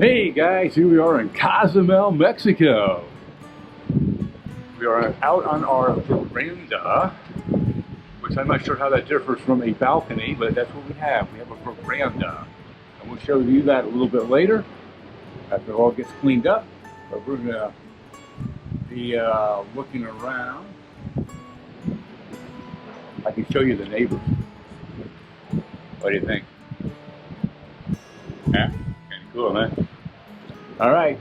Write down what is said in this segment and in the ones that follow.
Hey guys, here we are in Cozumel, Mexico. We are out on our veranda, which I'm not sure how that differs from a balcony, but that's what we have. We have a veranda. And we'll show you that a little bit later after it all gets cleaned up. But we're going to be looking around. I can show you the neighbors. What do you think? Yeah? Kind of cool, man. All right,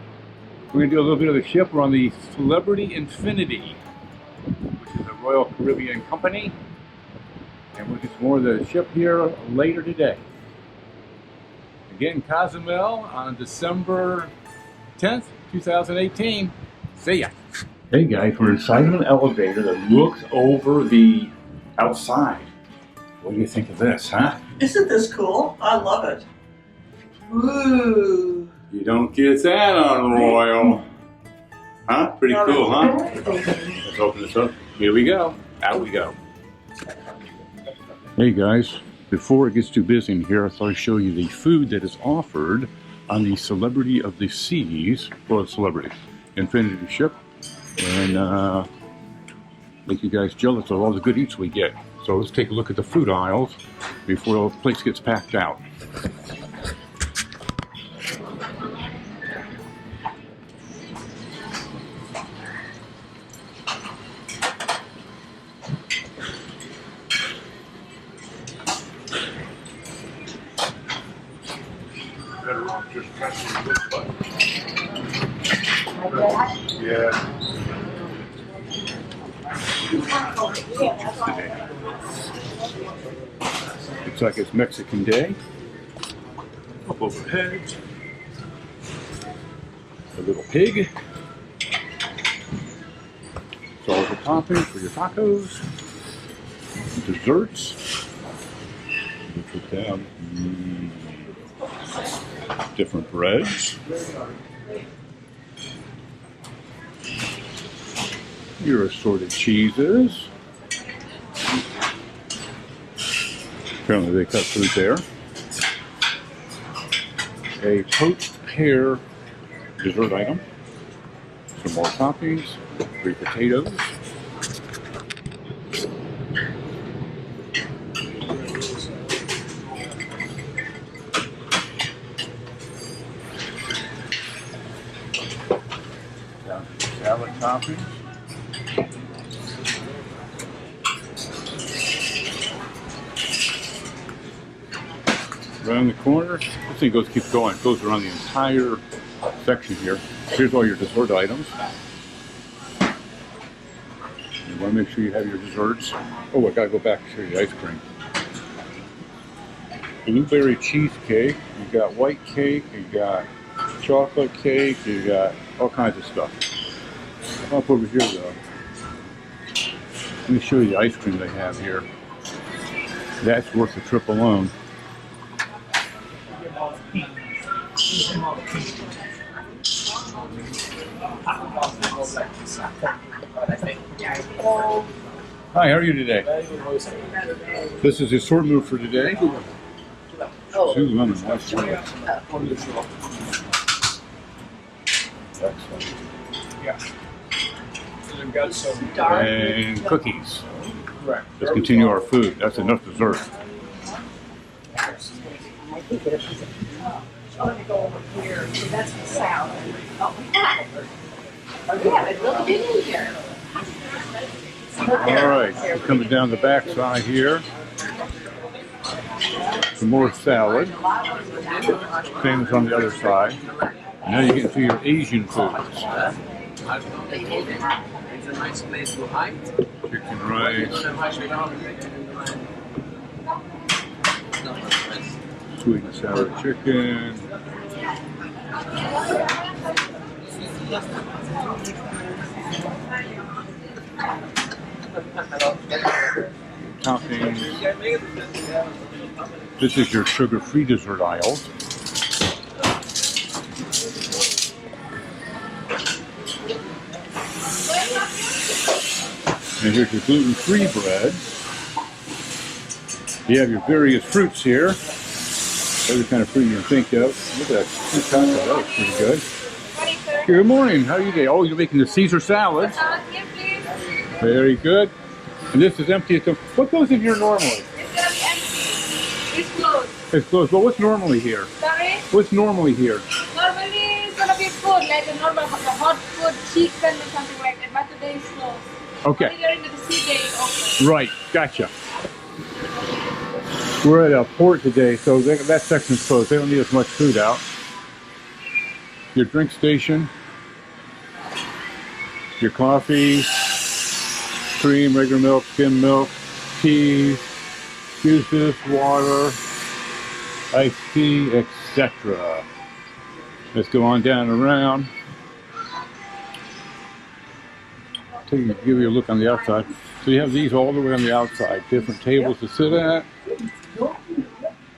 we're going to do a little bit of the ship. We're on the Celebrity Infinity, which is a Royal Caribbean company. And we'll get some more of the ship here later today. Again, Cozumel on December 10th, 2018. See ya. Hey guys, we're inside of an elevator that looks over the outside. What do you think of this, huh? Isn't this cool? I love it. Ooh. You don't get that on Royal. Huh? Pretty cool, huh? Let's open this up. Here we go. Out we go. Hey guys, before it gets too busy in here, I thought I'd show you the food that is offered on the Celebrity of the Seas, or Celebrity Infinity ship, and make you guys jealous of all the good eats we get. So let's take a look at the food aisles before the place gets packed out. Better off just pressing this button. Yeah. Today. Looks like it's Mexican Day. Up overhead. A little pig. Salsa toppings for your tacos. Desserts. Look at them. Different breads. Your assorted cheeses. Apparently they cut fruit there. A poached pear dessert item. Some more toppings. 3 potatoes. Salad toppings. Around the corner, this thing keeps going. It goes around the entire section here. Here's all your dessert items. You want to make sure you have your desserts. Oh, I gotta go back and show you the ice cream. Blueberry cheesecake. You got white cake. You got chocolate cake. You got all kinds of stuff. Up over here though. Let me show you the ice cream they have here. That's worth the trip alone. Hi, how are you today? This is the assortment for today. 2 lemon ice cream. Excellent. Yeah. We've got some And cookies. Let's continue our food. That's enough dessert. Let me go over here. So that's the salad. Oh, we got it. We have it really big in here. All right, coming down the back side here. Some more salad. Same as on the other side. Now you get into your Asian foods. It's a nice place to hide. Chicken rice. Sweet and sour chicken. Toppings. This is your sugar-free dessert aisle. And here's your gluten-free bread. You have your various fruits here. Every kind of food you can think of. Look at that. That looks pretty good. Good morning. How are you today? Oh, you're making the Caesar salads. Very good. And this is empty. What goes in here normally? It's gonna be empty. It's closed. It's closed. But what's normally here? Sorry? What's normally here? Normally it's gonna be food, like a normal hot food, chicken or something like that, but today is closed. Okay. Only during the sea day open. Right. Gotcha. We're at a port today, so that section's closed. They don't need as much food out. Your drink station, your coffee, cream, regular milk, skim milk, tea, juices, water, iced tea, etc. Let's go on down and around. Give you a look on the outside. So you have these all the way on the outside, different tables to sit at.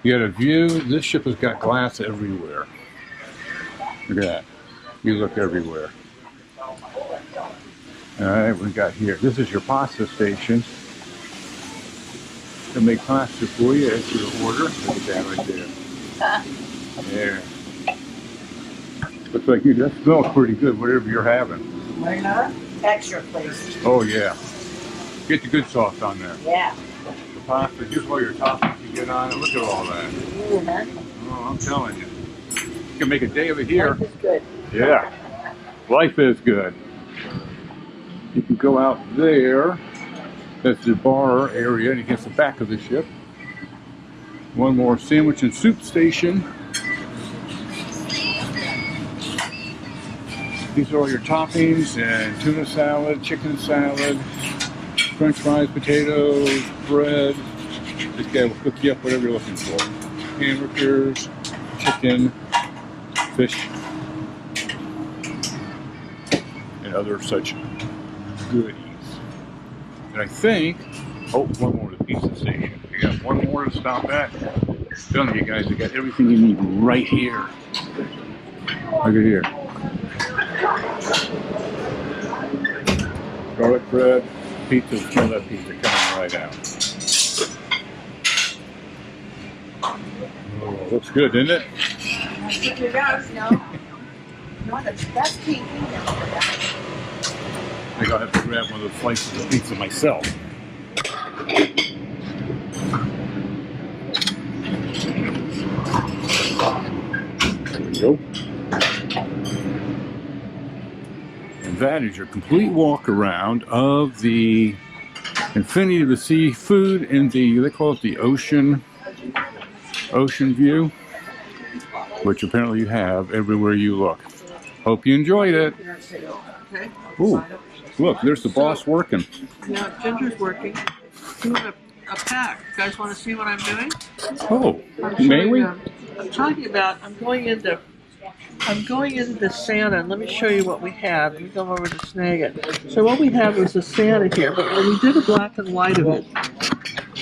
You got a view. This ship has got glass everywhere. Look at that. You look everywhere. Alright, we got here. This is your pasta station. They'll make pasta for you as your order. Look at that right there. There. Looks like that smells pretty good, whatever you're having. Why not? Extra, please. Oh yeah. Get the good sauce on there. Yeah. The pasta, here's all your toppings you get on it. Look at all that. Oh, I'm telling you. You can make a day of it here. Life is good. Yeah. Life is good. You can go out there. That's the bar area and against the back of the ship. One more sandwich and soup station. These are all your toppings and tuna salad, chicken salad, french fries, potatoes, bread. This guy will cook you up whatever you're looking for. Hamburgers, chicken, fish, and other such goodies. And I think, oh, one more to the pizza station. You got one more to stop at. I'm telling you guys, you got everything you need right here. Look at here. Garlic bread, pizza, smell that pizza coming right out. Oh, looks good, doesn't it? That's what you guys know. No, that's key. I think I'll have to grab one of those slices of pizza myself. There we go. And that is your complete walk around of the Infinity of the Sea food in the, they call it the ocean view, which apparently you have everywhere you look. Hope you enjoyed it. Okay. Ooh, look, there's the boss working. Yeah, Ginger's working. Doing a pack. You guys want to see what I'm doing? Oh, I'm may showing, we? I'm talking about, I'm going into the Santa, and let me show you what we have. Let me go over to snag it. So what we have is a Santa here, but when we did a black and white of it,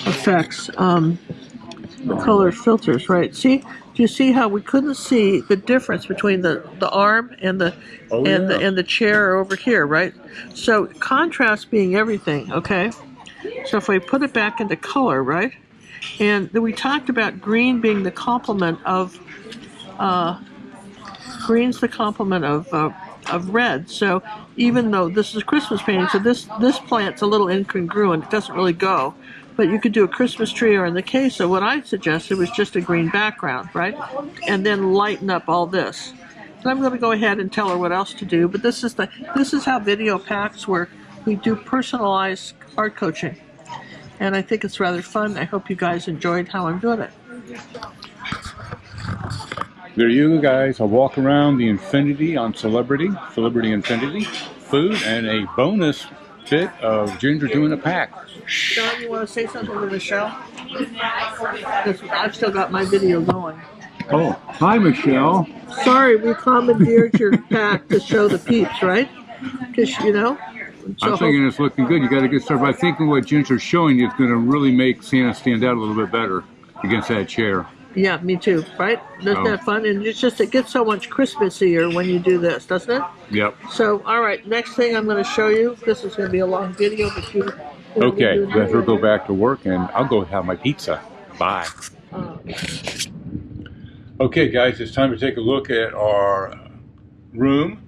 effects, the color filters, right? See, do you see how we couldn't see the difference between the arm and the and the chair over here, right? So contrast being everything, okay? So if we put it back into color, right? And then we talked about green being the complement of green's the complement of red. So even though this is Christmas painting, so this plant's a little incongruent, it doesn't really go. But you could do a Christmas tree, or in the case of what I suggested was just a green background, right? And then lighten up all this. And I'm going to go ahead and tell her what else to do. But this is how video packs work. We do personalized art coaching, and I think it's rather fun. I hope you guys enjoyed how I'm doing it. There you guys, a walk around the Infinity on Celebrity Infinity, food, and a bonus bit of Ginger doing a pack. John, you want to say something to Michelle? I've still got my video going. Oh, hi Michelle. Sorry, we commandeered your pack to show the peeps, right? Because, you know. So I'm thinking it's looking good. You got to get started. I think what Ginger's showing you is going to really make Santa stand out a little bit better against that chair. Yeah, me too, right? Isn't that fun? And it's just, it gets so much Christmassier when you do this, doesn't it? Yep. So, all right, next thing I'm going to show you, this is going to be a long video, but you... Okay, let her go back to work and I'll go have my pizza. Bye. Okay guys, it's time to take a look at our room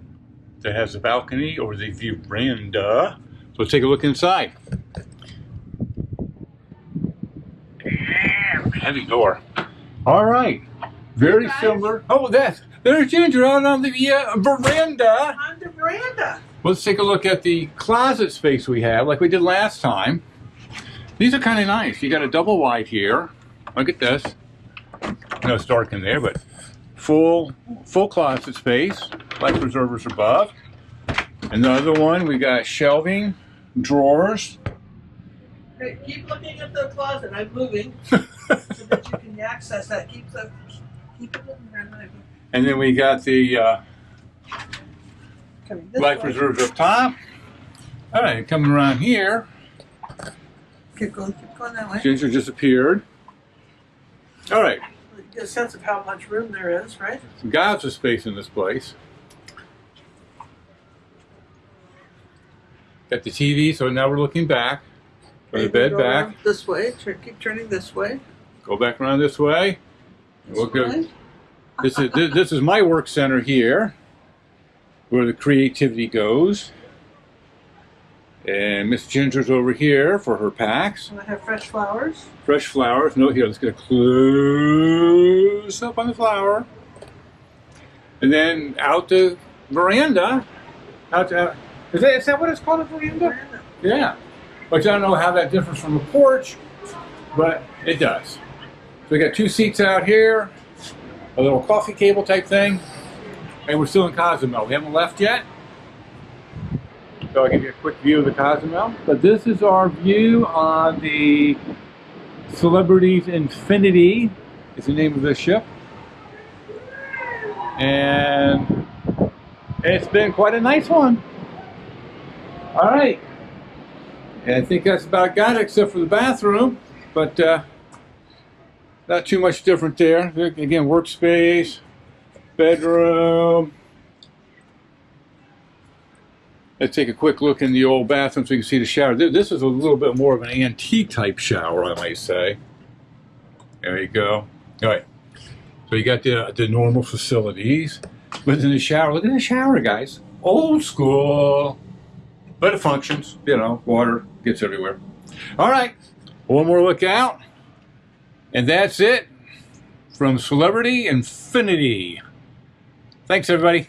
that has a balcony over the veranda. So let's take a look inside. Damn, heavy door. All right, very similar. Oh, there's Ginger out on the veranda. On the veranda. Let's take a look at the closet space we have, like we did last time. These are kind of nice. You got a double wide here. Look at this. I know it's dark in there, but full closet space. Life preservers above. Another one, we got shelving, drawers. Hey, keep looking at the closet. I'm moving so that you can access that. Keep it moving. And then we got the Coming this life way. preservers up top. All right, coming around here. Keep going that way. Ginger just appeared. All right, You get a sense of how much room there is, right? some gobs of space in this place. Got the TV, so now we're looking back. Put the bed Go back. around this way. Keep turning this way. Go back around this way. We'll go. This way. This is my work center here, where the creativity goes. And Miss Ginger's over here for her packs. And I have fresh flowers. Fresh flowers. No, here, let's get a close up on the flower. And then out the veranda. Is that what it's called, a veranda? Veranda. Yeah. Which I don't know how that differs from a porch, but it does. So we got 2 seats out here, a little coffee table type thing, and we're still in Cozumel. We haven't left yet. So I'll give you a quick view of the Cozumel. But this is our view on the Celebrity's Infinity, is the name of the ship. And it's been quite a nice one. All right. And I think that's about got it, except for the bathroom. But not too much different there. Again, workspace, bedroom. Let's take a quick look in the old bathroom so you can see the shower. This is a little bit more of an antique type shower, I might say. There you go. All right. So you got the normal facilities. But in the shower, look at the shower, guys. Old school. But it functions. You know, water gets everywhere. All right. One more look out. And that's it from Celebrity Infinity. Thanks, everybody.